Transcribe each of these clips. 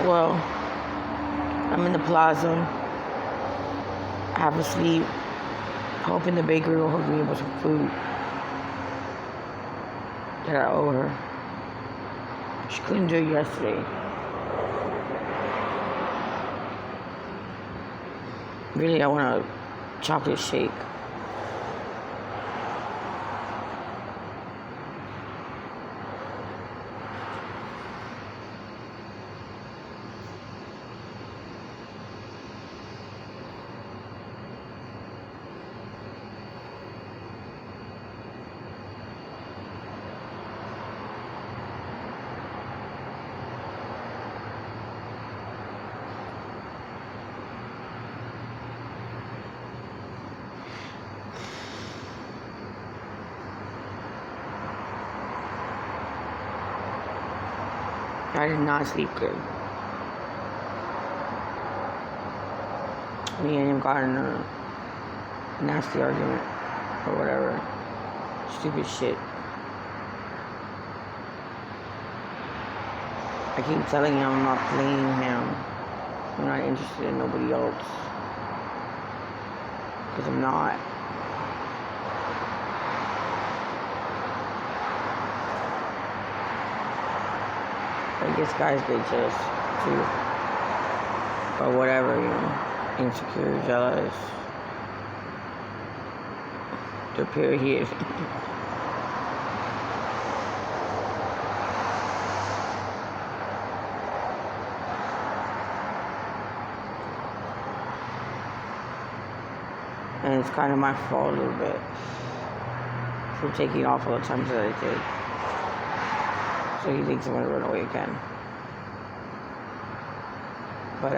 Well, I'm in the plaza, half asleep, hoping the bakery will hook me up with some food that I owe her. She couldn't do it yesterday. Really, I want a chocolate shake. I did not sleep good. Me and him got in a nasty argument or whatever. Stupid shit. I keep telling him I'm not playing him. I'm not interested in nobody else. Because I'm not. I guess guys get jealous too. But whatever, insecure, jealous. They're period. And it's kind of my fault a little bit for taking off all the times that I did. So he thinks I'm gonna run away again. But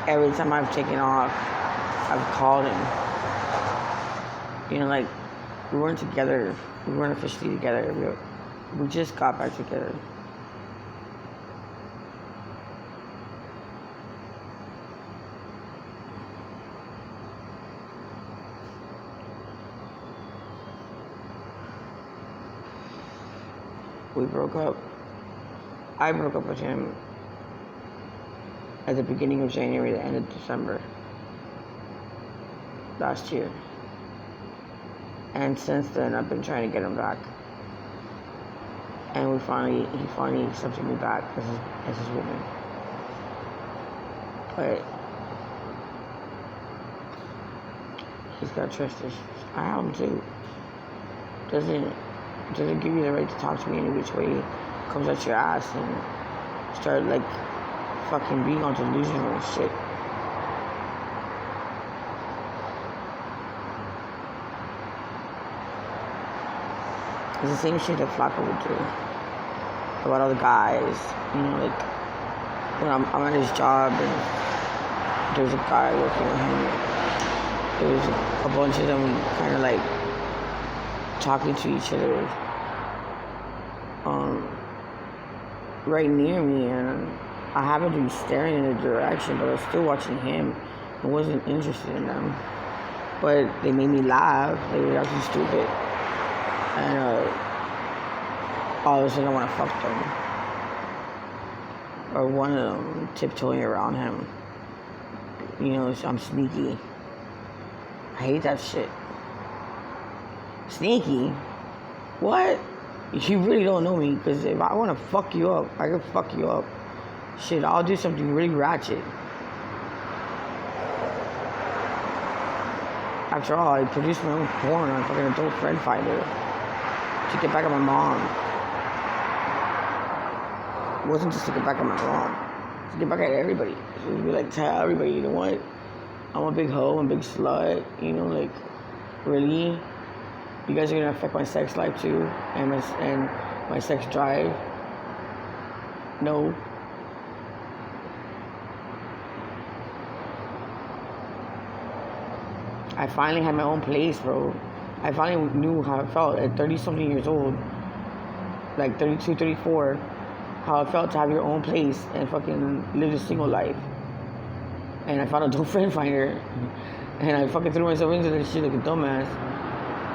every time I've taken off, I've called him. Like, we weren't together. We weren't officially together. We just got back together. We broke up. I broke up with him at the beginning of January, the end of December last year. And since then, I've been trying to get him back. And he finally accepted me back as his woman. But he's got trust issues. I have them too. Doesn't give you the right to talk to me any which way. Comes at your ass and start fucking being on delusional and shit. It's the same shit that Flacco would do about other guys. When I'm at his job and there's a guy working with him, there's a bunch of them kind of talking to each other right near me, and I happened to be staring in a direction, but I was still watching him. I wasn't interested in them, but they made me laugh. They were acting stupid, and all of a sudden I want to fuck them, or one of them tiptoeing around him. So I'm sneaky. I hate that shit. Sneaky? What? You really don't know me, because if I want to fuck you up, I can fuck you up. Shit, I'll do something really ratchet. After all, I produced my own porn on fucking Adult Friend Finder to get back at my mom. It wasn't just to get back at my mom, to get back at everybody. So it'd be tell everybody, you know what? I'm a big hoe, I'm a big slut, really? You guys are gonna affect my sex life too, and my sex drive? No. I finally had my own place, bro. I finally knew how it felt at 30-something years old, 32, 34, how it felt to have your own place and fucking live a single life. And I found a dope friend finder, and I fucking threw myself into this shit like a dumbass.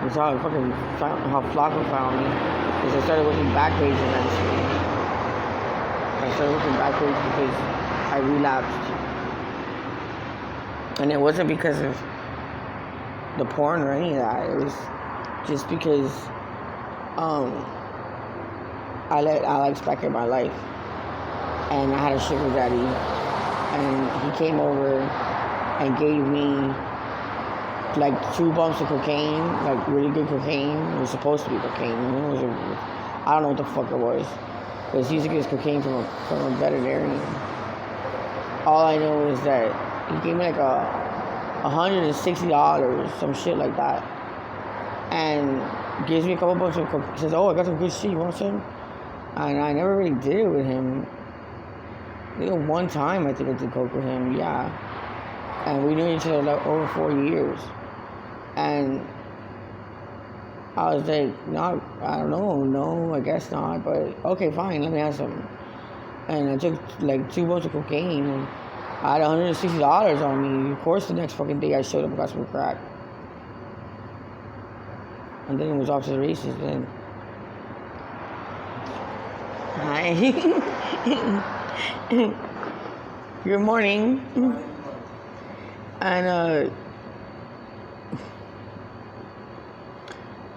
That's how I fucking found, how Flacco found me, because I started working Backpage eventually. I started looking backwards because I relapsed. And it wasn't because of the porn or any of that. It was just because I let Alex back in my life. And I had a sugar daddy. And he came over and gave me like 2 bumps of cocaine, like really good cocaine. It was supposed to be cocaine. I don't know what the fuck it was. Because he used to get his cocaine from a veterinarian. All I know is that he gave me like $160, some shit like that. And gives me a couple bucks of cocaine. Says, oh, I got some good shit, you want some? And I never really did it with him. One time I think I did coke with him, yeah. And we knew each other like over 4 years. And I was like, no, I don't know, no, I guess not, but okay, fine, let me have some. And I took like 2 bumps of cocaine, and I had $160 on me. Of course, the next fucking day I showed up and got some crack. And then it was off to the races then. Hi. Good morning. And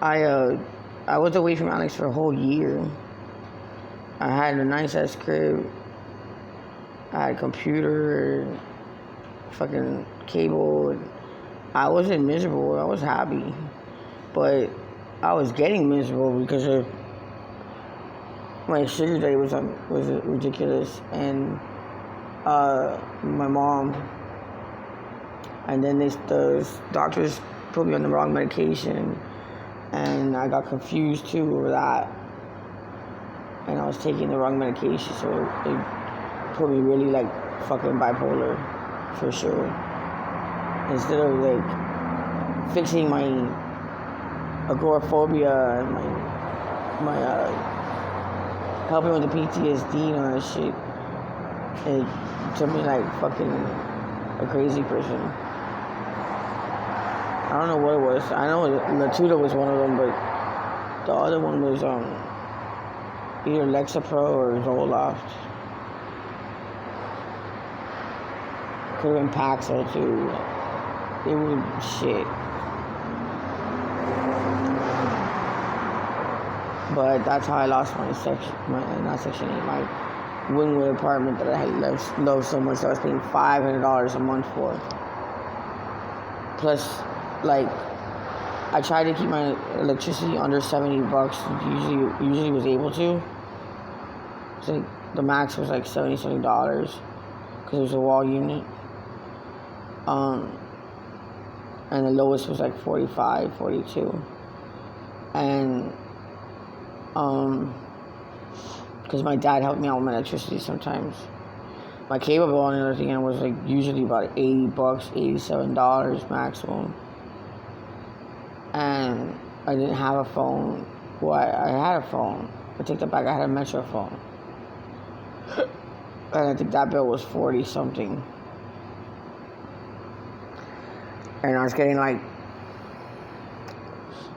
I was away from Alex for a whole year. I had a nice ass crib. I had a computer, fucking cable. And I wasn't miserable. I was happy, but I was getting miserable because of my sugar daddy was ridiculous, and my mom. And then the doctors put me on the wrong medication, and I got confused too over that. And I was taking the wrong medication, so it put me really like fucking bipolar, for sure. Instead of like fixing my agoraphobia and my helping with the PTSD and all that shit, it took me like fucking a crazy person. I don't know what it was. I know Latuda was one of them, but the other one was either Lexapro or Zoloft. Could have been Paxil too. It was shit. But that's how I lost my Wynwood apartment that I had loved so much that I was paying $500 a month for. Plus, like, I tried to keep my electricity under $70. Usually was able to. So the max was like $70 because it was a wall unit. And the lowest was like 45, 42. And because my dad helped me out with my electricity sometimes. My cable bill on the other thing was like usually about $80, $87 maximum. And I didn't have a phone. Well, I had a phone. I take that back. I had a Metro phone. And I think that bill was 40 something. And I was getting like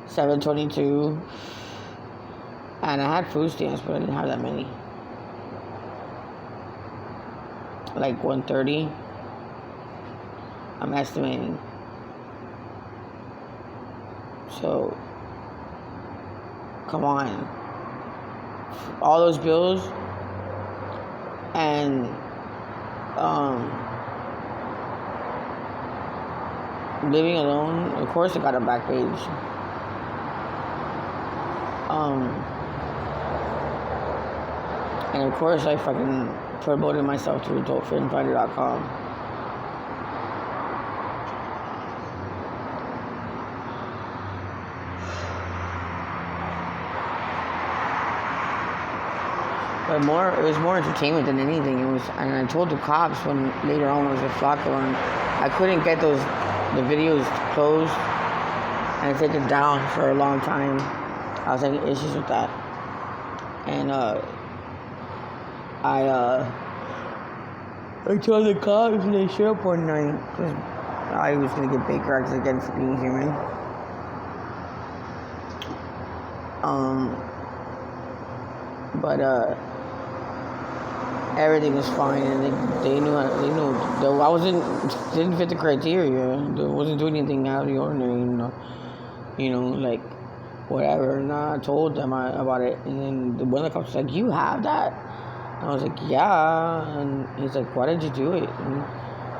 $7.22. And I had food stamps, but I didn't have that many. Like $130. I'm estimating. So, come on. All those bills and living alone, of course I got a back page. And of course I fucking promoted myself through adultfitandfinder.com. But it was more entertainment than anything. And I told the cops when later on was a Flacco, and I couldn't get the videos closed and taken down for a long time. I was having issues with that. And I told the cops and they showed up one night because I was going to get Baker Acts again for being human. everything was fine, and they knew though I didn't fit the criteria. I wasn't doing anything out of the ordinary, like whatever. And I told them about it, and then one of the cops was like, "You have that?" And I was like, "Yeah," and he's like, "Why did you do it?" And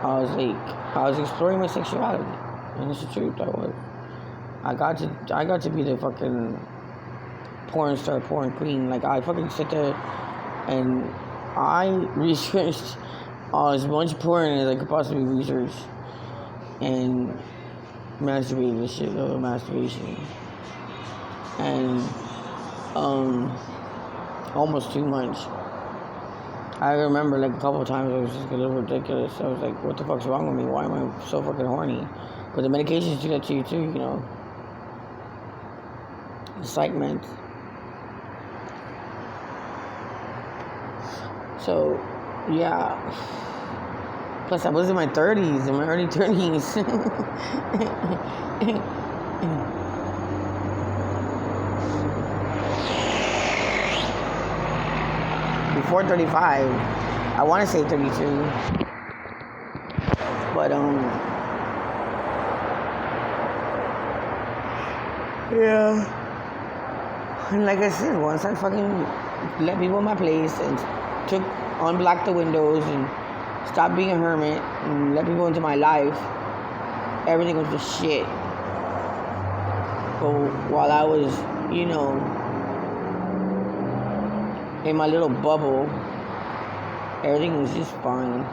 I was like, "I was exploring my sexuality," and it's the truth. I was. I got to be the fucking porn star, porn queen. Like, I fucking sit there and I researched as much porn as I could possibly research, and masturbated the shit out of masturbation, and almost too much. I remember like a couple of times it was just a little ridiculous. I was like, "What the fuck's wrong with me? Why am I so fucking horny?" But the medications do that to you too, The psych meds. So, yeah. Plus, I was in my 30s, in my early 30s. Before 35, I want to say 32. But, yeah. And like I said, once I fucking let people in my place and unblocked the windows and stopped being a hermit and let people into my life, everything was just shit. But while I was, in my little bubble, everything was just fine.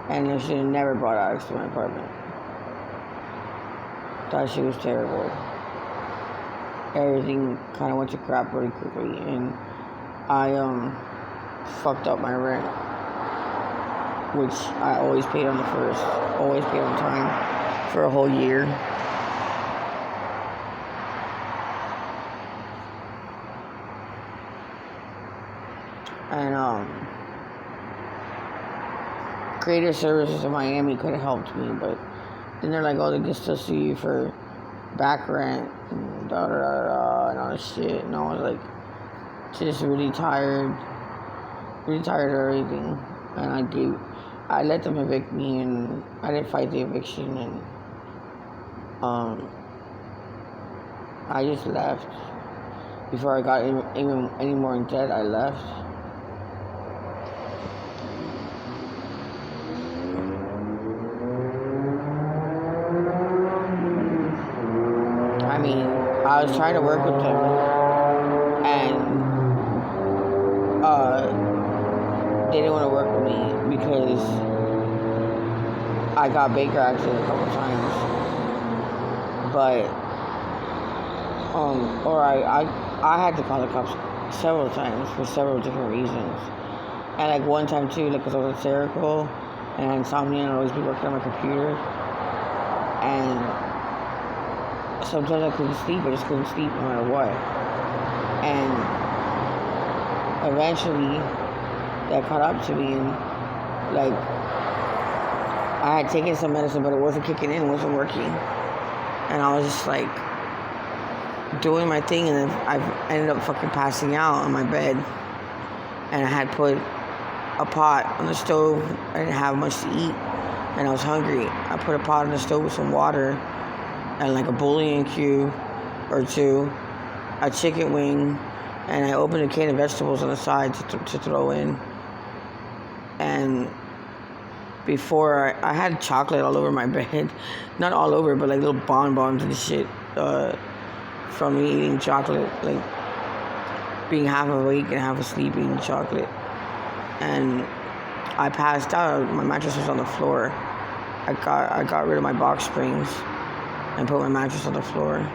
And I should have never brought Alex to my apartment. That shit was terrible. Everything kind of went to crap really quickly, and I fucked up my rent, which I always paid on the first, always paid on time for a whole year. And Creative Services in Miami could have helped me, but then they're like, "Oh, they can still sue you for back rent and da da da da and all this shit." And I was like, just really tired of everything. And I let them evict me, and I didn't fight the eviction, and I just left. Before I got even any more in debt, I left. I mean, I was trying to work with them, and they didn't want to work with me because I got Baker acted a couple times. But I had to call the cops several times for several different reasons. And like one time too, like, because I was hysterical and I had insomnia and I always be working on my computer, and sometimes I couldn't sleep. I just couldn't sleep no matter what. And eventually that caught up to me, and like I had taken some medicine, but it wasn't kicking in, it wasn't working. And I was just like doing my thing, and then I ended up fucking passing out on my bed. And I had put a pot on the stove. I didn't have much to eat, and I was hungry. I put a pot on the stove with some water and like a bouillon cube or two, a chicken wing, and I opened a can of vegetables on the side to throw in. And before, I had chocolate all over my bed. Not all over, but like little bonbons and shit from me eating chocolate, like being half awake and half asleep eating chocolate. And I passed out. My mattress was on the floor. I got rid of my box springs and put my mattress on the floor.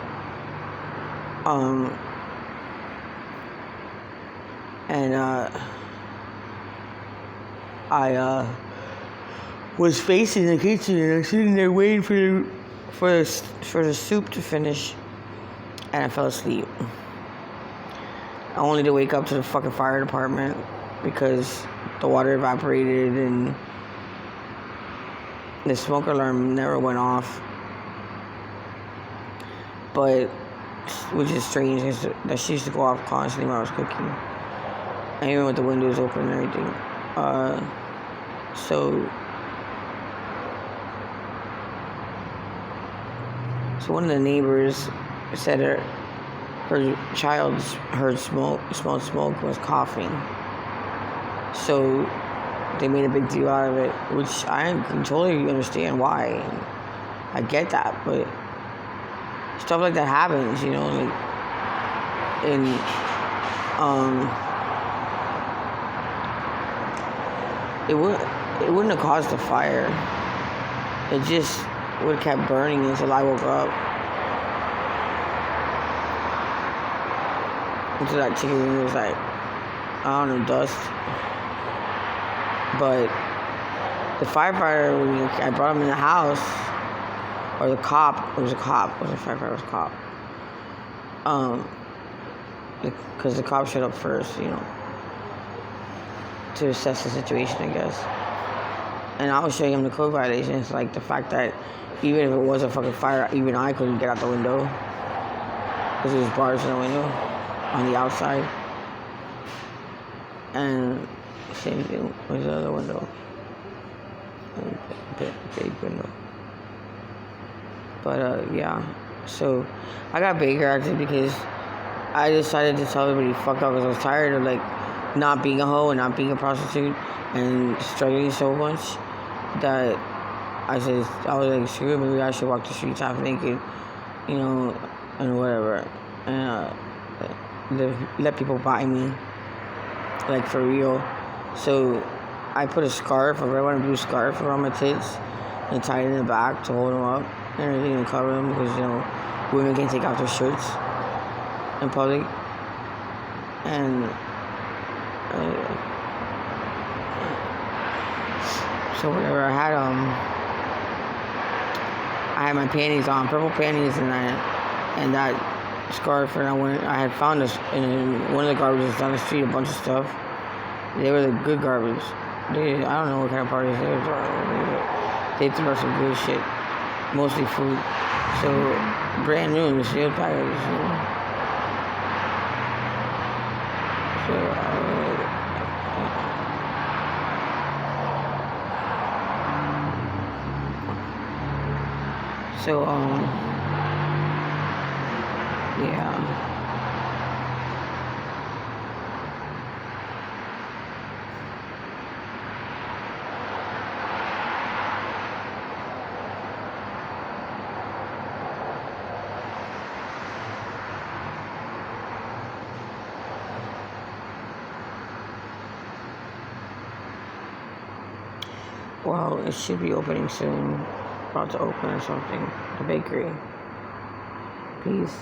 I was facing the kitchen, and I was sitting there waiting for the soup to finish, and I fell asleep. Only to wake up to the fucking fire department because the water evaporated and the smoke alarm never went off. But which is strange, is that she used to go off constantly when I was cooking. and even with the windows open and everything. So one of the neighbors said her child smelled smoke, was coughing. So they made a big deal out of it, which I can totally understand why. I get that, but stuff like that happens, you know, like, and it wouldn't have caused the fire. It just would have kept burning until I woke up. Until that chicken wing was like, I don't know, dust. But the firefighter, when I brought him in the house, or the cop, it was a cop, it wasn't a firefighter, it was a cop. Because the cop showed up first, you know, to assess the situation, I guess. And I was showing him the code violations, like the fact that even if it was a fucking fire, even I couldn't get out the window because there was bars in the window on the outside. And same thing with the other window, big window. But yeah, so I got Baker acted because I decided to tell everybody fuck up because I was tired of like not being a hoe and not being a prostitute and struggling so much that I was like, screw it, maybe I should walk the streets half naked, you know, and whatever, and let people buy me, like for real. So I put a red, white, and blue scarf around my tits and tied it in the back to hold them up and everything and cover them because, you know, women can take off their shirts in public. And so whatever, I had my panties on, purple panties, and that scarf, and I had found this in one of the garbages down the street, a bunch of stuff. They were the good garbage. I don't know what kind of parties they were throwing. They threw out some good shit, mostly food. So brand new in the sealed package, you know. So yeah. Well, it should be opening soon. About to open or something. The bakery. Peace.